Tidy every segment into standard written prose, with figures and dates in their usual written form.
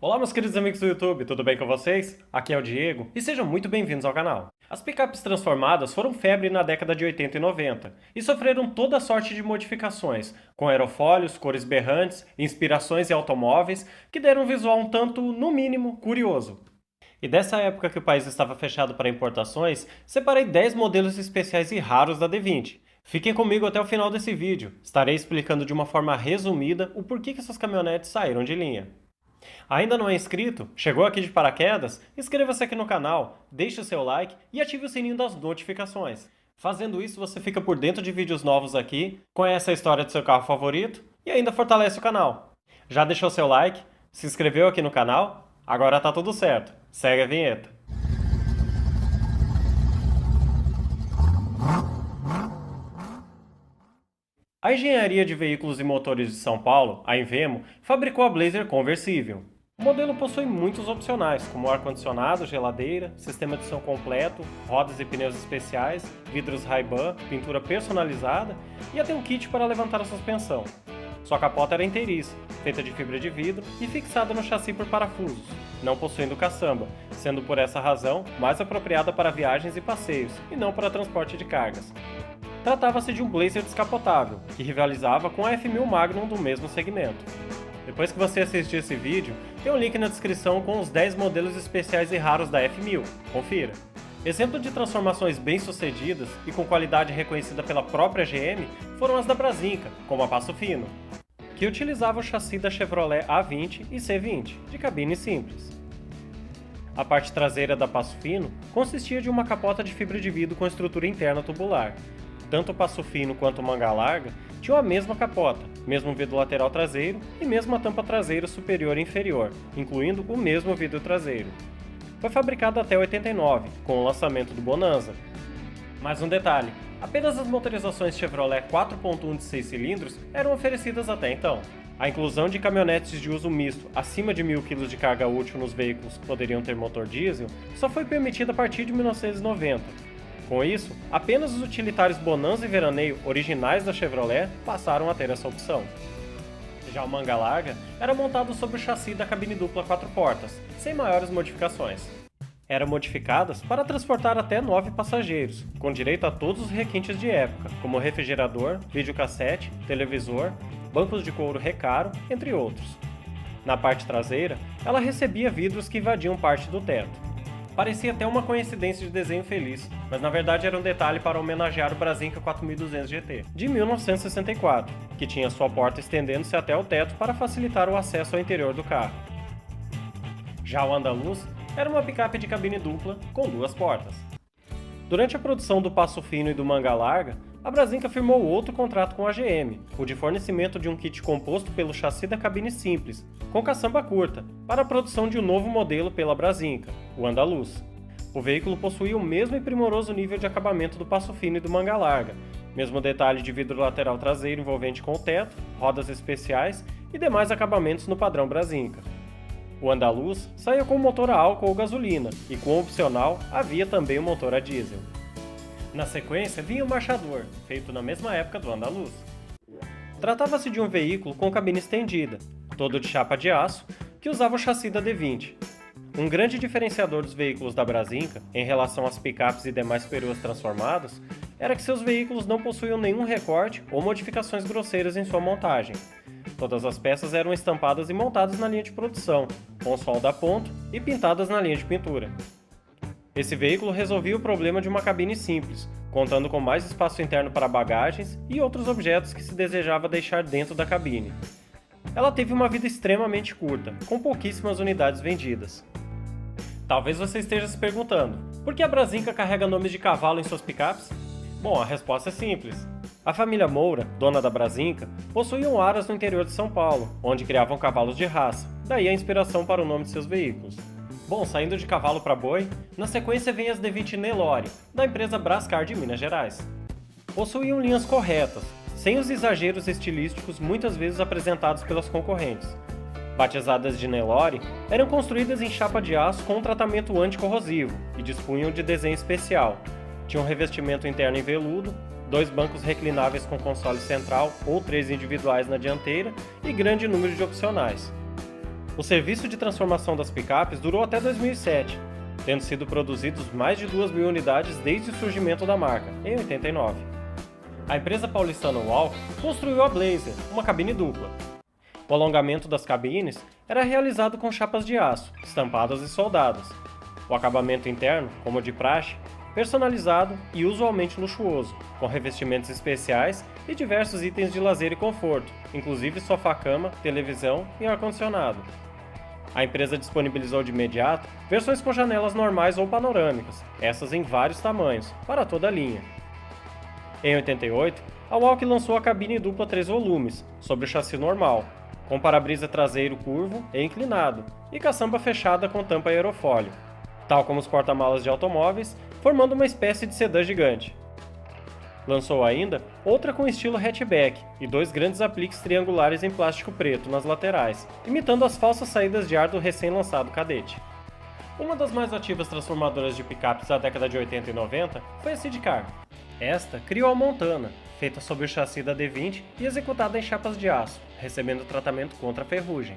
Olá, meus queridos amigos do YouTube, tudo bem com vocês? Aqui é o Diego e sejam muito bem-vindos ao canal. As picapes transformadas foram febre na década de 80 e 90 e sofreram toda sorte de modificações, com aerofólios, cores berrantes, inspirações e automóveis que deram um visual um tanto, no mínimo, curioso. E dessa época que o país estava fechado para importações, separei 10 modelos especiais e raros da D20. Fiquem comigo até o final desse vídeo, estarei explicando de uma forma resumida o porquê que essas caminhonetes saíram de linha. Ainda não é inscrito? Chegou aqui de paraquedas? Inscreva-se aqui no canal, deixe o seu like e ative o sininho das notificações. Fazendo isso, você fica por dentro de vídeos novos aqui, conhece a história do seu carro favorito e ainda fortalece o canal. Já deixou seu like? Se inscreveu aqui no canal? Agora tá tudo certo. Segue a vinheta. A Engenharia de Veículos e Motores de São Paulo, a Invemo, fabricou a Blazer conversível. O modelo possui muitos opcionais, como ar-condicionado, geladeira, sistema de som completo, rodas e pneus especiais, vidros Ray-Ban, pintura personalizada e até um kit para levantar a suspensão. Sua capota era inteiriça, feita de fibra de vidro e fixada no chassi por parafusos, não possuindo caçamba, sendo por essa razão mais apropriada para viagens e passeios, e não para transporte de cargas. Tratava-se de um Blazer descapotável, que rivalizava com a F1000 Magnum do mesmo segmento. Depois que você assistir esse vídeo, tem um link na descrição com os 10 modelos especiais e raros da F1000, confira. Exemplo de transformações bem-sucedidas e com qualidade reconhecida pela própria GM foram as da Brasínca, como a Passo Fino, que utilizava o chassi da Chevrolet A20 e C20, de cabine simples. A parte traseira da Passo Fino consistia de uma capota de fibra de vidro com estrutura interna tubular. Tanto o Passo Fino quanto o Manga Larga tinham a mesma capota, mesmo vidro lateral traseiro e mesma tampa traseira superior e inferior, incluindo o mesmo vidro traseiro. Foi fabricado até 89, com o lançamento do Bonanza. Mais um detalhe, apenas as motorizações Chevrolet 4.1 de 6 cilindros eram oferecidas até então. A inclusão de caminhonetes de uso misto acima de 1.000 kg de carga útil nos veículos que poderiam ter motor diesel só foi permitida a partir de 1990. Com isso, apenas os utilitários Bonanza e Veraneio originais da Chevrolet passaram a ter essa opção. Já o Manga Larga era montado sobre o chassi da cabine dupla 4 portas, sem maiores modificações. Eram modificadas para transportar até 9 passageiros, com direito a todos os requintes de época, como refrigerador, videocassete, televisor, bancos de couro Recaro, entre outros. Na parte traseira, ela recebia vidros que invadiam parte do teto. Parecia até uma coincidência de desenho feliz, mas na verdade era um detalhe para homenagear o Brasínca 4200 GT, de 1964, que tinha sua porta estendendo-se até o teto para facilitar o acesso ao interior do carro. Já o Andaluz era uma picape de cabine dupla com 2 portas. Durante a produção do Passo Fino e do Manga Larga, a Brasínca firmou outro contrato com a GM, o de fornecimento de um kit composto pelo chassi da cabine simples, com caçamba curta, para a produção de um novo modelo pela Brasínca, o Andaluz. O veículo possuía o mesmo e primoroso nível de acabamento do Passo Fino e do Manga Larga, mesmo detalhe de vidro lateral traseiro envolvente com o teto, rodas especiais e demais acabamentos no padrão Brasínca. O Andaluz saía com motor a álcool ou gasolina, e com opcional havia também o motor a diesel. Na sequência vinha o Marchador, feito na mesma época do Andaluz. Tratava-se de um veículo com cabine estendida, todo de chapa de aço, que usava o chassi da D20. Um grande diferenciador dos veículos da Brasínca, em relação às picapes e demais peruas transformadas, era que seus veículos não possuíam nenhum recorte ou modificações grosseiras em sua montagem. Todas as peças eram estampadas e montadas na linha de produção, com solda a ponto e pintadas na linha de pintura. Esse veículo resolvia o problema de uma cabine simples, contando com mais espaço interno para bagagens e outros objetos que se desejava deixar dentro da cabine. Ela teve uma vida extremamente curta, com pouquíssimas unidades vendidas. Talvez você esteja se perguntando, por que a Brasínca carrega nomes de cavalo em suas picapes? Bom, a resposta é simples. A família Moura, dona da Brasínca, possuía um aras no interior de São Paulo, onde criavam cavalos de raça, daí a inspiração para o nome de seus veículos. Bom, saindo de cavalo para boi, na sequência vem as D20 Nelore, da empresa Brascar de Minas Gerais. Possuíam linhas corretas, sem os exageros estilísticos muitas vezes apresentados pelas concorrentes. Batizadas de Nelore, eram construídas em chapa de aço com um tratamento anticorrosivo e dispunham de desenho especial. Tinham revestimento interno em veludo, 2 bancos reclináveis com console central ou 3 individuais na dianteira e grande número de opcionais. O serviço de transformação das picapes durou até 2007, tendo sido produzidos mais de 2.000 unidades desde o surgimento da marca, em 89. A empresa paulistana Walk construiu a Blazer, uma cabine dupla. O alongamento das cabines era realizado com chapas de aço, estampadas e soldadas. O acabamento interno, como de praxe, personalizado e usualmente luxuoso, com revestimentos especiais e diversos itens de lazer e conforto, inclusive sofá-cama, televisão e ar-condicionado. A empresa disponibilizou de imediato versões com janelas normais ou panorâmicas, essas em vários tamanhos, para toda a linha. Em 88, a Walk lançou a cabine dupla 3 volumes, sobre o chassi normal, com para-brisa traseiro curvo e inclinado, e caçamba fechada com tampa aerofólio, tal como os porta-malas de automóveis, formando uma espécie de sedã gigante. Lançou ainda outra com estilo hatchback e 2 grandes apliques triangulares em plástico preto nas laterais, imitando as falsas saídas de ar do recém-lançado Cadete. Uma das mais ativas transformadoras de picapes da década de 80 e 90 foi a Sidecar. Esta criou a Montana, feita sob o chassi da D20 e executada em chapas de aço, recebendo tratamento contra a ferrugem.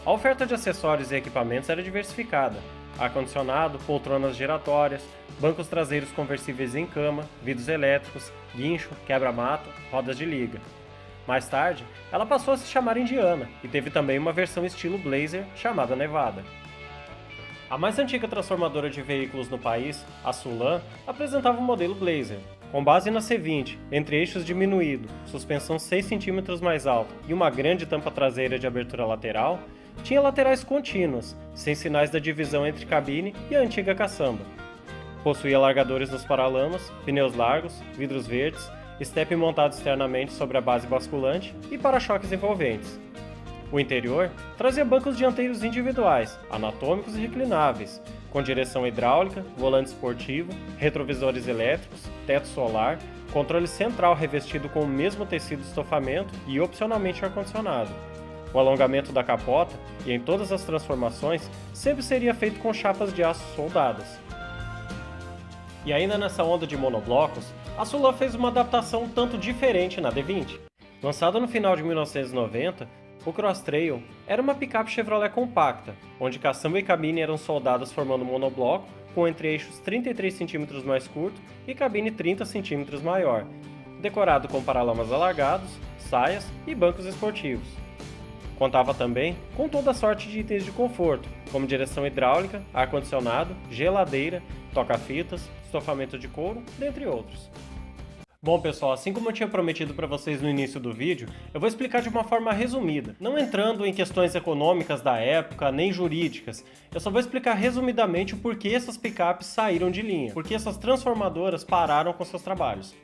A oferta de acessórios e equipamentos era diversificada: ar-condicionado, poltronas giratórias, bancos traseiros conversíveis em cama, vidros elétricos, guincho, quebra-mato, rodas de liga. Mais tarde, ela passou a se chamar Indiana e teve também uma versão estilo Blazer chamada Nevada. A mais antiga transformadora de veículos no país, a Sulan, apresentava o modelo Blazer, com base na C20, entre eixos diminuído, suspensão 6 cm mais alta e uma grande tampa traseira de abertura lateral, tinha laterais contínuas, sem sinais da divisão entre cabine e a antiga caçamba. Possuía largadores nos paralamas, pneus largos, vidros verdes, estepe montado externamente sobre a base basculante e para-choques envolventes. O interior trazia bancos dianteiros individuais, anatômicos e reclináveis, com direção hidráulica, volante esportivo, retrovisores elétricos, teto solar, controle central revestido com o mesmo tecido de estofamento e opcionalmente ar-condicionado. O alongamento da capota, e em todas as transformações, sempre seria feito com chapas de aço soldadas. E ainda nessa onda de monoblocos, a Sulan fez uma adaptação um tanto diferente na D20. Lançada no final de 1990, o Cross Trail era uma picape Chevrolet compacta, onde caçamba e cabine eram soldadas formando um monobloco, com entre-eixos 33 cm mais curto e cabine 30 cm maior, decorado com paralamas alargados, saias e bancos esportivos. Contava também com toda sorte de itens de conforto, como direção hidráulica, ar-condicionado, geladeira, toca-fitas, estofamento de couro, dentre outros. Bom pessoal, assim como eu tinha prometido para vocês no início do vídeo, eu vou explicar de uma forma resumida, não entrando em questões econômicas da época, nem jurídicas. Eu só vou explicar resumidamente o porquê essas picapes saíram de linha, porque essas transformadoras pararam com seus trabalhos.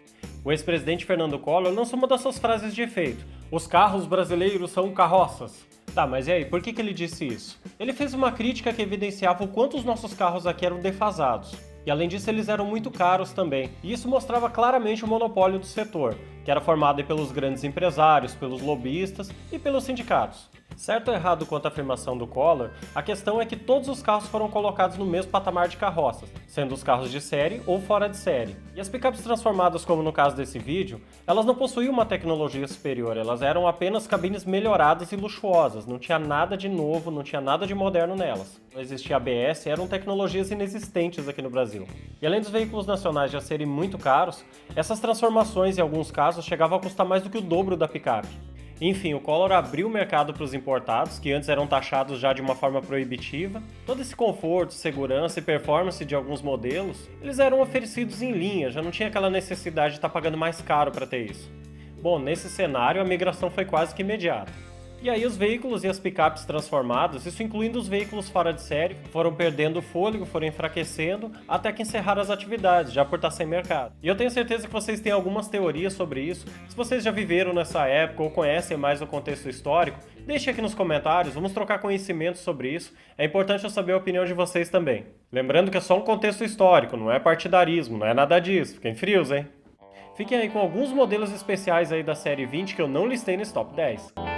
O ex-presidente Fernando Collor lançou uma das suas frases de efeito: "Os carros brasileiros são carroças". Tá, mas e aí, por que ele disse isso? Ele fez uma crítica que evidenciava o quanto os nossos carros aqui eram defasados. E além disso, eles eram muito caros também. E isso mostrava claramente o monopólio do setor, que era formado pelos grandes empresários, pelos lobistas e pelos sindicatos. Certo ou errado quanto à afirmação do Collor, a questão é que todos os carros foram colocados no mesmo patamar de carroças, sendo os carros de série ou fora de série. E as picapes transformadas, como no caso desse vídeo, elas não possuíam uma tecnologia superior, elas eram apenas cabines melhoradas e luxuosas, não tinha nada de novo, não tinha nada de moderno nelas. Não existia ABS, eram tecnologias inexistentes aqui no Brasil. E além dos veículos nacionais já serem muito caros, essas transformações em alguns casos chegavam a custar mais do que o dobro da picape. Enfim, o Collor abriu o mercado para os importados, que antes eram taxados já de uma forma proibitiva. Todo esse conforto, segurança e performance de alguns modelos, eles eram oferecidos em linha, já não tinha aquela necessidade de estar pagando mais caro para ter isso. Bom, nesse cenário a migração foi quase que imediata. E aí os veículos e as picapes transformadas, isso incluindo os veículos fora de série, foram perdendo o fôlego, foram enfraquecendo, até que encerraram as atividades, já por estar sem mercado. E eu tenho certeza que vocês têm algumas teorias sobre isso. Se vocês já viveram nessa época ou conhecem mais o contexto histórico, deixe aqui nos comentários, vamos trocar conhecimento sobre isso. É importante eu saber a opinião de vocês também. Lembrando que é só um contexto histórico, não é partidarismo, não é nada disso. Fiquem frios, hein? Fiquem aí com alguns modelos especiais aí da série 20 que eu não listei nesse top 10.